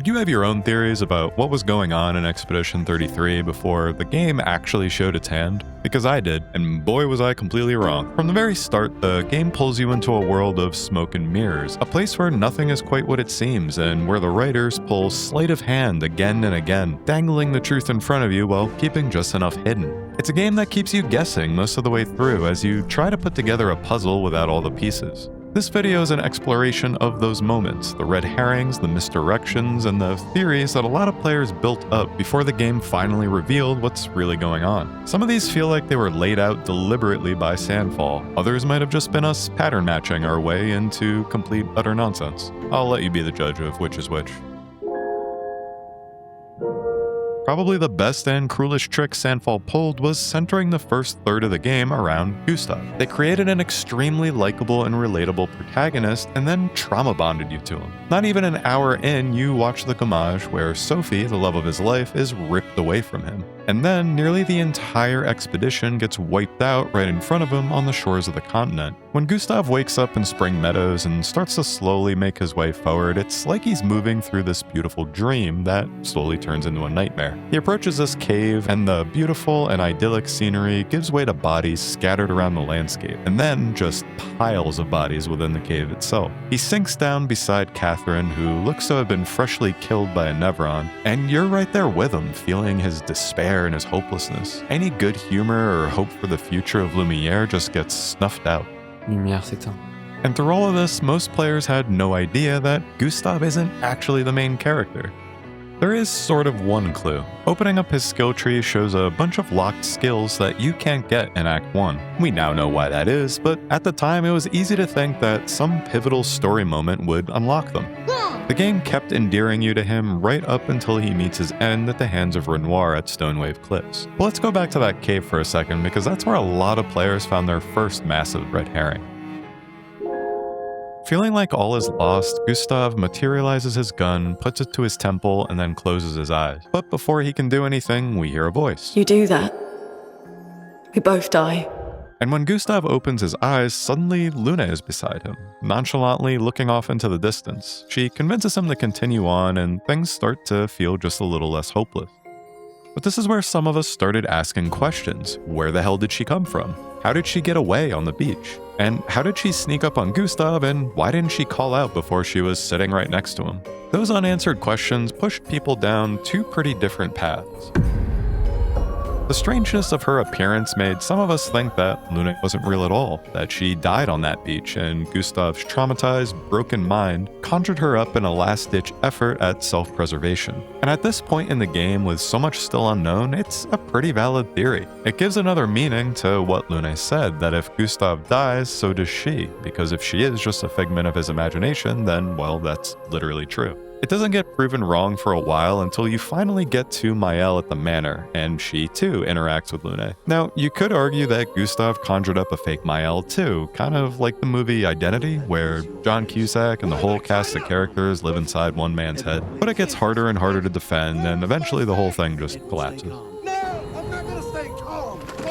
Did you have your own theories about what was going on in Expedition 33 before the game actually showed its hand? Because I did, and boy was I completely wrong. From the very start, the game pulls you into a world of smoke and mirrors, a place where nothing is quite what it seems, and where the writers pull sleight of hand again and again, dangling the truth in front of you while keeping just enough hidden. It's a game that keeps you guessing most of the way through as you try to put together a puzzle without all the pieces. This video is an exploration of those moments, the red herrings, the misdirections, and the theories that a lot of players built up before the game finally revealed what's really going on. Some of these feel like they were laid out deliberately by Sandfall. Others might have just been us pattern matching our way into complete utter nonsense. I'll let you be the judge of which is which. Probably the best and cruelest trick Sandfall pulled was centering the first third of the game around Gustave. They created an extremely likable and relatable protagonist and then trauma bonded you to him. Not even an hour in, you watch the homage where Sophie, the love of his life, is ripped away from him. And then nearly the entire expedition gets wiped out right in front of him on the shores of the continent. When Gustave wakes up in Spring Meadows and starts to slowly make his way forward, it's like he's moving through this beautiful dream that slowly turns into a nightmare. He approaches this cave, and the beautiful and idyllic scenery gives way to bodies scattered around the landscape, and then just piles of bodies within the cave itself. He sinks down beside Catherine, who looks to have been freshly killed by a nevron, and you're right there with him, feeling his despair and his hopelessness. Any good humor or hope for the future of Lumiere just gets snuffed out. Lumière s'éteint. And through all of this, most players had no idea that Gustave isn't actually the main character. There is sort of one clue. Opening up his skill tree shows a bunch of locked skills that you can't get in Act 1. We now know why that is, but at the time it was easy to think that some pivotal story moment would unlock them. The game kept endearing you to him right up until he meets his end at the hands of Renoir at Stonewave Cliffs. But let's go back to that cave for a second, because that's where a lot of players found their first massive red herring. Feeling like all is lost, Gustave materializes his gun, puts it to his temple, and then closes his eyes. But before he can do anything, we hear a voice. You do that, we both die. And when Gustave opens his eyes, suddenly Lune is beside him, nonchalantly looking off into the distance. She convinces him to continue on, and things start to feel just a little less hopeless. But this is where some of us started asking questions. Where the hell did she come from? How did she get away on the beach? And how did she sneak up on Gustave, and why didn't she call out before she was sitting right next to him? Those unanswered questions pushed people down two pretty different paths. The strangeness of her appearance made some of us think that Lune wasn't real at all, that she died on that beach, and Gustave's traumatized, broken mind conjured her up in a last-ditch effort at self-preservation. And at this point in the game, with so much still unknown, it's a pretty valid theory. It gives another meaning to what Lune said, that if Gustave dies, so does she, because if she is just a figment of his imagination, then, well, that's literally true. It doesn't get proven wrong for a while until you finally get to Maelle at the manor, and she too interacts with Lune. Now, you could argue that Gustave conjured up a fake Maelle too, kind of like the movie Identity, where John Cusack and the whole cast of characters live inside one man's head. But it gets harder and harder to defend, and eventually the whole thing just collapses.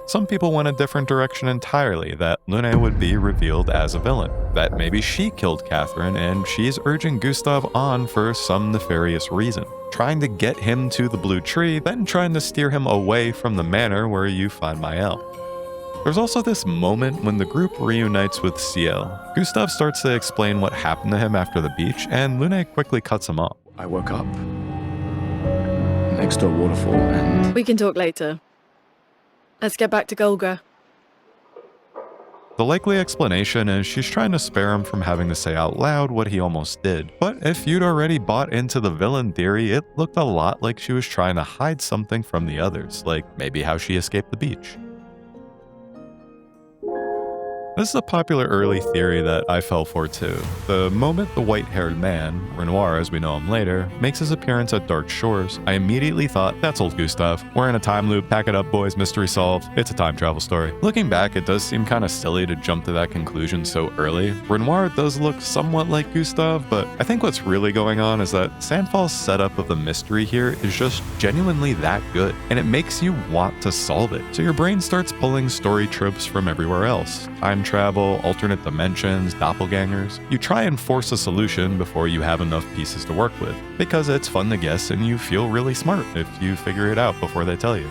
Some people went a different direction entirely, that Lune would be revealed as a villain, that maybe she killed Catherine and she's urging Gustave on for some nefarious reason, trying to get him to the blue tree, then trying to steer him away from the manor where you find Maelle. There's also this moment when the group reunites with Ciel. Gustave starts to explain what happened to him after the beach, and Lune quickly cuts him off. I woke up next to a waterfall and... We can talk later. Let's get back to Golga. The likely explanation is she's trying to spare him from having to say out loud what he almost did. But if you'd already bought into the villain theory, it looked a lot like she was trying to hide something from the others, like maybe how she escaped the beach. This is a popular early theory that I fell for too. The moment the white-haired man, Renoir as we know him later, makes his appearance at Dark Shores, I immediately thought, that's old Gustave. We're in a time loop, pack it up boys, mystery solved. It's a time travel story. Looking back, it does seem kind of silly to jump to that conclusion so early. Renoir does look somewhat like Gustave, but I think what's really going on is that Sandfall's setup of the mystery here is just genuinely that good, and it makes you want to solve it. So your brain starts pulling story tropes from everywhere else. Time travel, alternate dimensions, doppelgangers. You try and force a solution before you have enough pieces to work with, because it's fun to guess and you feel really smart if you figure it out before they tell you.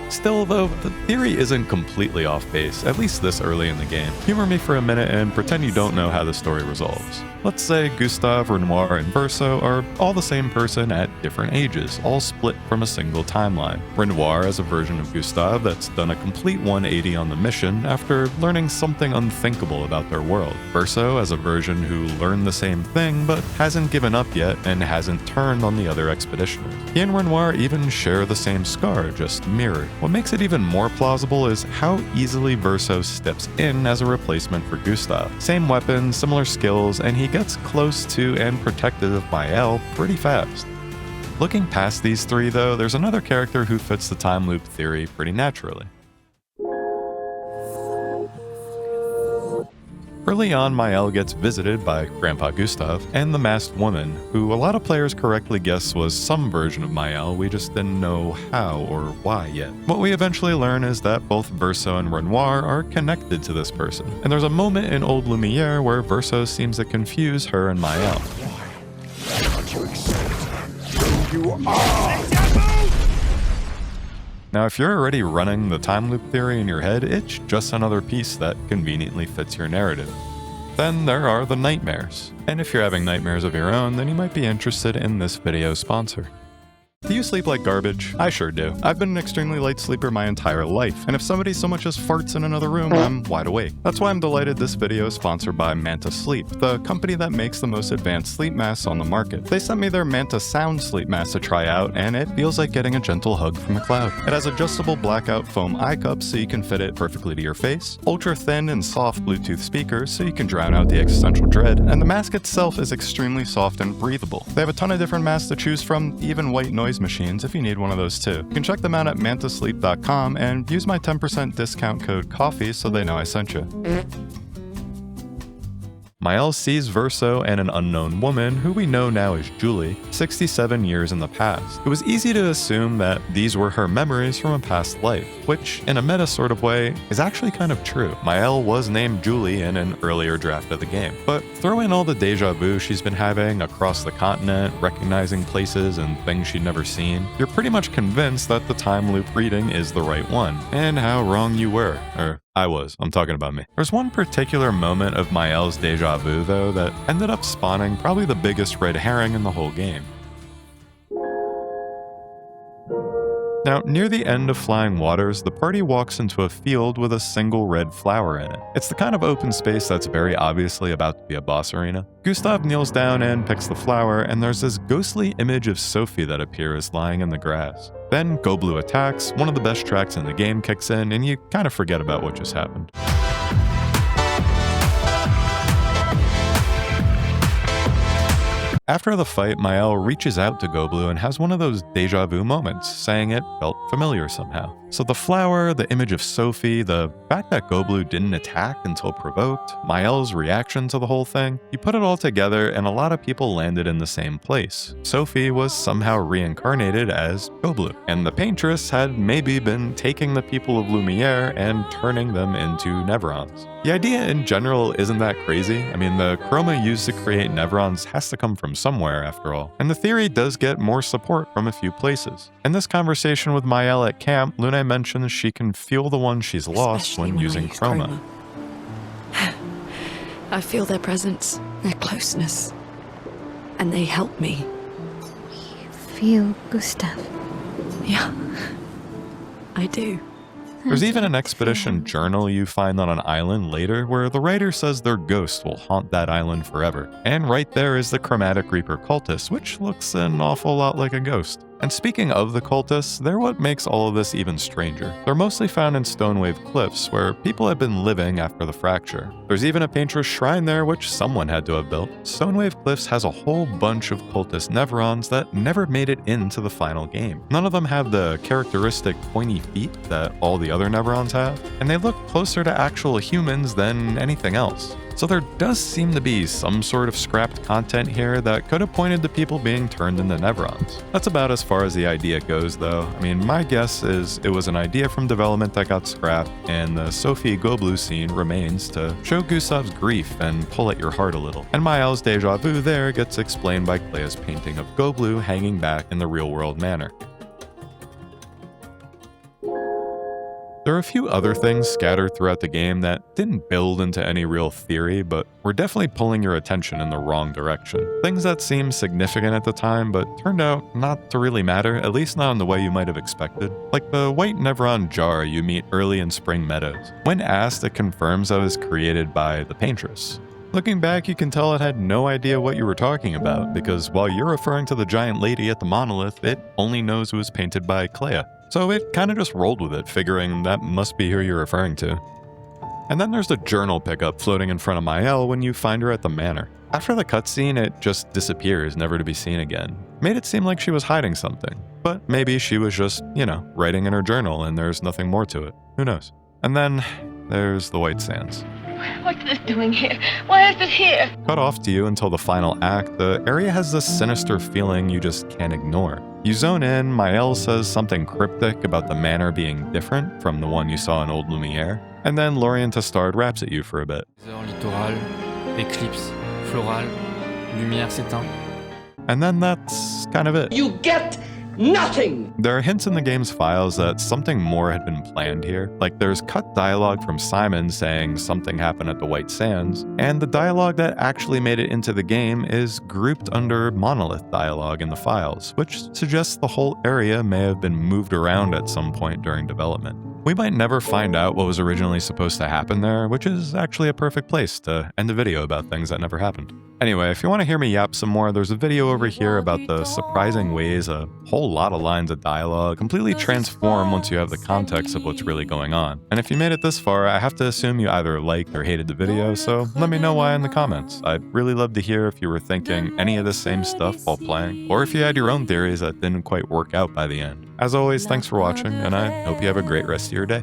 Still, though, the theory isn't completely off base, at least this early in the game. Humor me for a minute and pretend you don't know how the story resolves. Let's say Gustave, Renoir, and Verso are all the same person at different ages, all split from a single timeline. Renoir as a version of Gustave that's done a complete 180 on the mission after learning something unthinkable about their world. Verso as a version who learned the same thing but hasn't given up yet and hasn't turned on the other expeditioners. He and Renoir even share the same scar, just mirrored. What makes it even more plausible is how easily Verso steps in as a replacement for Gustave. Same weapons, similar skills, and he gets close to and protective of Maelle pretty fast. Looking past these three though, there's another character who fits the time loop theory pretty naturally. Early on, Maelle gets visited by Grandpa Gustave and the masked woman, who a lot of players correctly guess was some version of Maelle, we just didn't know how or why yet. What we eventually learn is that both Verso and Renoir are connected to this person, and there's a moment in Old Lumiere where Verso seems to confuse her and Maelle. Why can't you accept who you are? Now, if you're already running the time loop theory in your head, it's just another piece that conveniently fits your narrative. Then there are the nightmares. And if you're having nightmares of your own, then you might be interested in this video's sponsor. Do you sleep like garbage? I sure do. I've been an extremely light sleeper my entire life, and if somebody so much as farts in another room, I'm wide awake. That's why I'm delighted this video is sponsored by Manta Sleep, the company that makes the most advanced sleep masks on the market. They sent me their Manta Sound sleep mask to try out, and it feels like getting a gentle hug from a cloud. It has adjustable blackout foam eye cups so you can fit it perfectly to your face, ultra thin and soft Bluetooth speakers so you can drown out the existential dread, and the mask itself is extremely soft and breathable. They have a ton of different masks to choose from, even white noise machines if you need one of those too. You can check them out at mantasleep.com and use my 10% discount code COFFEE so they know I sent you. Maelle sees Verso and an unknown woman, who we know now as Julie, 67 years in the past. It was easy to assume that these were her memories from a past life, which, in a meta sort of way, is actually kind of true. Maelle was named Julie in an earlier draft of the game. But throw in all the deja vu she's been having across the continent, recognizing places and things she'd never seen, you're pretty much convinced that the time loop reading is the right one, and how wrong you were, or I was. I'm talking about me. There's one particular moment of Maelle's deja vu, though, that ended up spawning probably the biggest red herring in the whole game. Now, near the end of Flying Waters, the party walks into a field with a single red flower in it. It's the kind of open space that's very obviously about to be a boss arena. Gustave kneels down and picks the flower, and there's this ghostly image of Sophie that appears lying in the grass. Then Goblu attacks, one of the best tracks in the game kicks in, and you kind of forget about what just happened. After the fight, Maelle reaches out to Goblu and has one of those deja vu moments, saying it felt familiar somehow. So the flower, the image of Sophie, the fact that Goblu didn't attack until provoked, Maelle's reaction to the whole thing, you put it all together and a lot of people landed in the same place. Sophie was somehow reincarnated as Goblu, and the paintress had maybe been taking the people of Lumiere and turning them into nevrons. The idea in general isn't that crazy. I mean, the chroma used to create nevrons has to come from somewhere after all. And the theory does get more support from a few places. In this conversation with Maelle at camp, Lune mentions she can feel the one she's lost when using chroma. I feel their presence, their closeness, and they help me. You feel Gustave? Yeah, I do. There's even an expedition journal you find on an island later where the writer says their ghost will haunt that island forever. And right there is the Chromatic Reaper cultist, which looks an awful lot like a ghost. And speaking of the cultists, they're what makes all of this even stranger. They're mostly found in Stonewave Cliffs, where people have been living after the fracture. There's even a painter's shrine there, which someone had to have built. Stonewave Cliffs has a whole bunch of cultist nevrons that never made it into the final game. None of them have the characteristic pointy feet that all the other nevrons have, and they look closer to actual humans than anything else. So there does seem to be some sort of scrapped content here that could have pointed to people being turned into nevrons. That's about as far as the idea goes though. I mean, my guess is it was an idea from development that got scrapped, and the Sophie and Goblu scene remains to show Gustave's grief and pull at your heart a little. And Maelle's deja vu there gets explained by Clair's painting of Goblu hanging back in the real-world manner. There are a few other things scattered throughout the game that didn't build into any real theory, but were definitely pulling your attention in the wrong direction. Things that seemed significant at the time, but turned out not to really matter, at least not in the way you might have expected. Like the white nevron jar you meet early in Spring Meadows. When asked, it confirms that it was created by the paintress. Looking back, you can tell it had no idea what you were talking about, because while you're referring to the giant lady at the monolith, it only knows it was painted by Clair. So it kinda just rolled with it, figuring that must be who you're referring to. And then there's the journal pickup floating in front of Maelle when you find her at the manor. After the cutscene, it just disappears, never to be seen again. Made it seem like she was hiding something. But maybe she was just, writing in her journal and there's nothing more to it. Who knows? And then there's the White Sands. What's this doing here? Why is it here? Cut off to you until the final act, the area has this sinister feeling you just can't ignore. You zone in, Maelle says something cryptic about the manor being different from the one you saw in Old Lumiere, and then Lorien Testard raps at you for a bit. Littoral, éclipse, floral, lumière s'éteint. And then that's kind of it. You get nothing! There are hints in the game's files that something more had been planned here. Like there's cut dialogue from Simon saying something happened at the White Sands, and the dialogue that actually made it into the game is grouped under monolith dialogue in the files, which suggests the whole area may have been moved around at some point during development. We might never find out what was originally supposed to happen there, which is actually a perfect place to end a video about things that never happened. Anyway, if you want to hear me yap some more, there's a video over here about the surprising ways a whole lot of lines of dialogue completely transform once you have the context of what's really going on. And if you made it this far, I have to assume you either liked or hated the video, so let me know why in the comments. I'd really love to hear if you were thinking any of the same stuff while playing, or if you had your own theories that didn't quite work out by the end. As always, thanks for watching, and I hope you have a great rest of your day.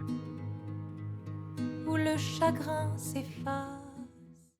Où le chagrin s'efface.